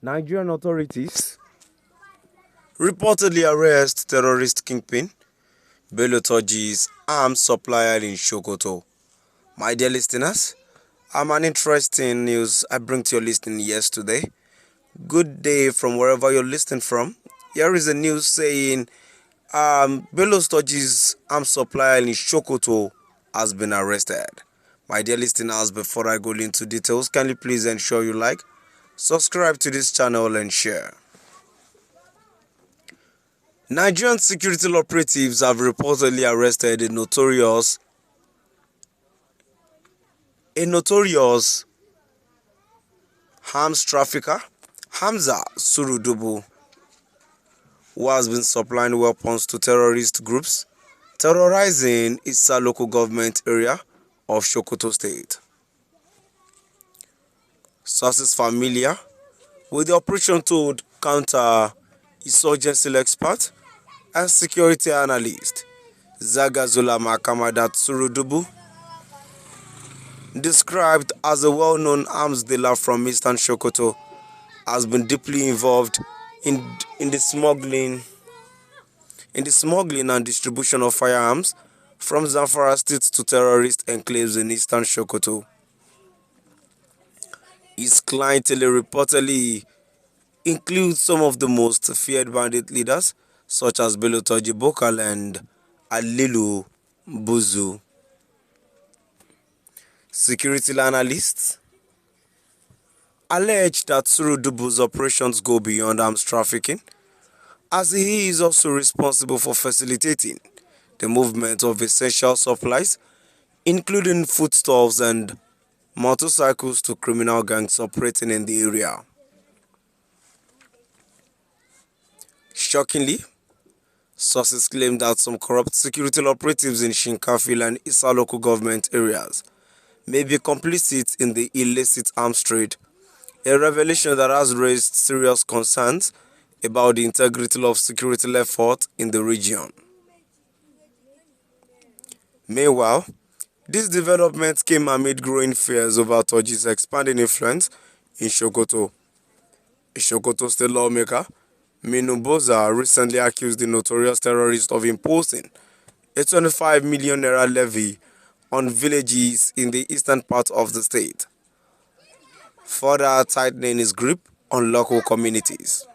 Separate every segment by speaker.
Speaker 1: Nigerian authorities reportedly arrest terrorist Kïñgpiñ, Bello Turji's arms supplier in Sokoto. My dear listeners, an interesting news I bring to your listening yesterday. Good day from wherever you're listening from. Here is the news saying Bello Turji's arms supplier in Sokoto has been arrested. My dear listeners, before I go into details, kindly please ensure you like, subscribe to this channel and share. Nigerian security operatives have reportedly arrested a notorious arms trafficker, Hamza Surudubu, who has been supplying weapons to terrorist groups terrorizing Issa local government area of Sokoto State. Sources familiar with the operation told counter-insurgency expert and security analyst Zagazula Mahama that Surudubu, described as a well-known arms dealer from eastern Sokoto, has been deeply involved in the smuggling and distribution of firearms from Zamfara State to terrorist enclaves in eastern Sokoto. His clientele reportedly includes some of the most feared bandit leaders such as Bello Turji Bokal and Alilu Buzu. Security analysts allege that Surudubu's operations go beyond arms trafficking, as he is also responsible for facilitating the movement of essential supplies, including foodstuffs and motorcycles, to criminal gangs operating in the area. Shockingly, sources claim that some corrupt security operatives in Kïñgpiñ and Issa local government areas may be complicit in the illicit arms trade, a revelation that has raised serious concerns about the integrity of security effort in the region. Meanwhile, this development came amid growing fears over Turji's expanding influence in Sokoto. A Sokoto state lawmaker, Boza, recently accused the notorious terrorist of imposing a 25 million naira levy on villages in the eastern part of the state, further tightening his grip on local communities.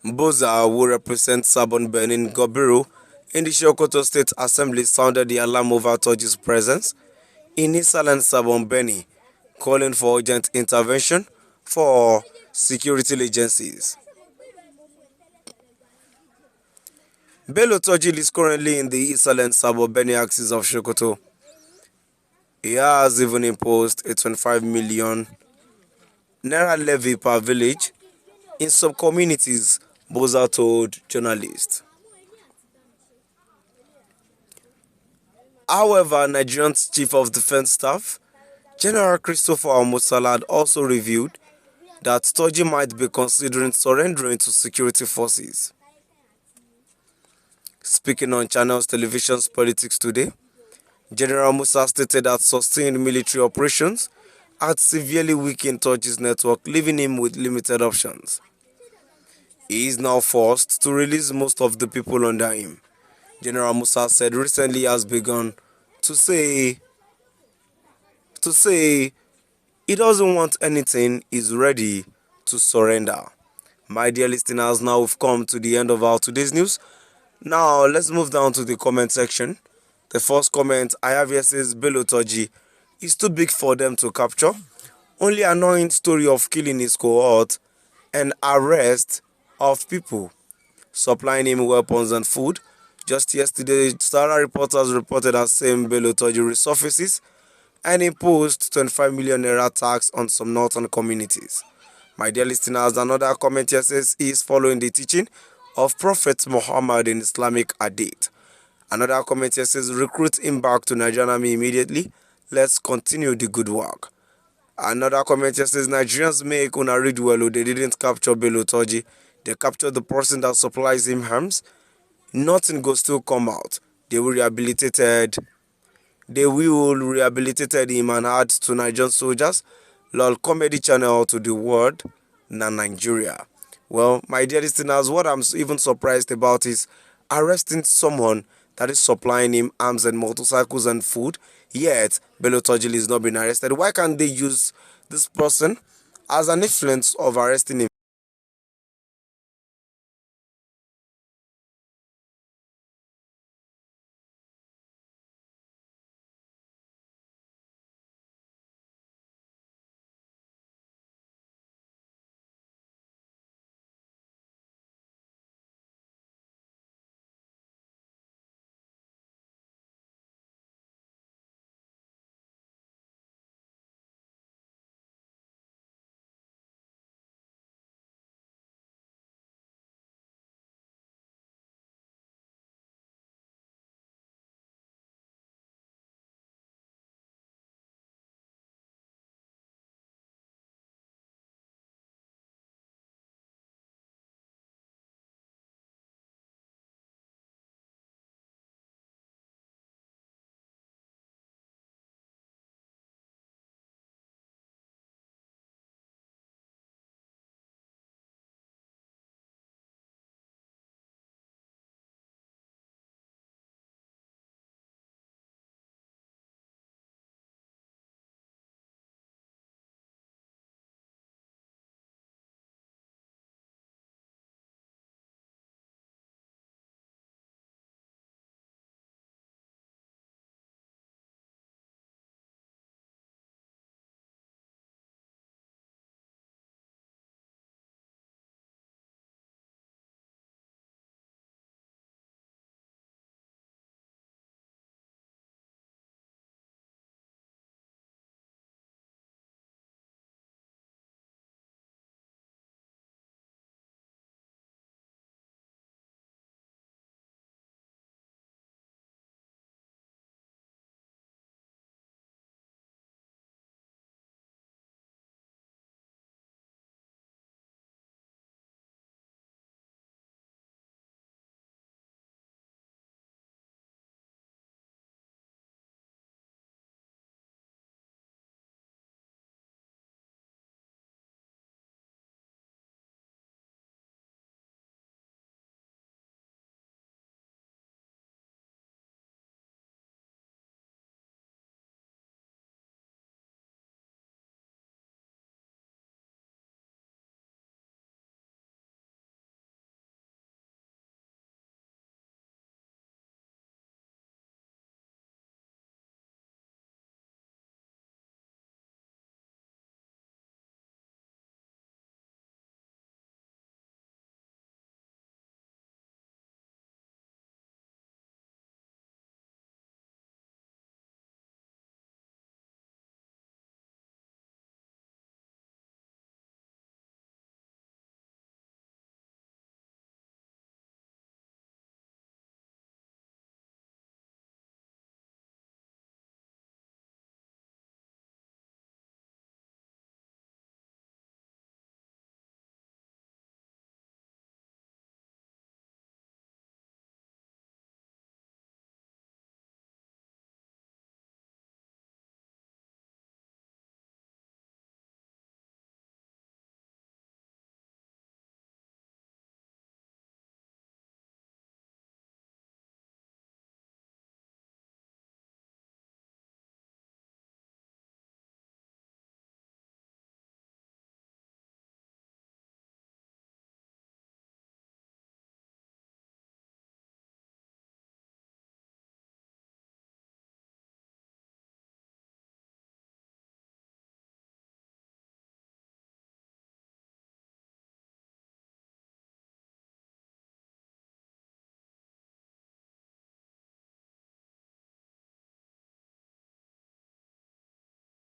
Speaker 1: Boza, who represents Sabon Benin Gobiru in the Sokoto State Assembly, sounded the alarm over Turji's presence in Issa and Sabon Beni, calling for urgent intervention for security agencies. Bello Turji is currently in the Issa and Sabon Beni axis of Sokoto. He has even imposed a 25 million naira levy per village in some communities, Boza told journalists. However, Nigerian's Chief of Defense Staff, General Christopher Musalad, also revealed that Turji might be considering surrendering to security forces. Speaking on Channels Television's Politics Today, General Musa stated that sustained military operations had severely weakened Turji's network, leaving him with limited options. He is now forced to release most of the people under him. General Musa said recently he has begun to say he doesn't want anything, is ready to surrender. My dear listeners, now we've come to the end of our today's news. Now let's move down to the comment section. The first comment I have here says Bello Turji is too big for them to capture. Only annoying story of killing his cohort and arrest of people supplying him weapons and food. Just yesterday, Sahara reporters reported that same Bello Turji resurfaces and imposed 25 million naira tax on some northern communities. My dear listeners, another comment here says he is following the teaching of Prophet Muhammad in Islamic Hadith. Another comment here says recruit him back to Nigerian army immediately. Let's continue the good work. Another comment here says Nigerians make una read well. They didn't capture Bello Turji. They captured the person that supplies him arms. Nothing will still come out. They will rehabilitate him and add to Nigerian soldiers lol comedy channel to the world na Nigeria. Well, my dear listeners, what I'm even surprised about is arresting someone that is supplying him arms and motorcycles and food. Yet Bello Turji is not being arrested. Why can't they use this person as an influence of arresting him?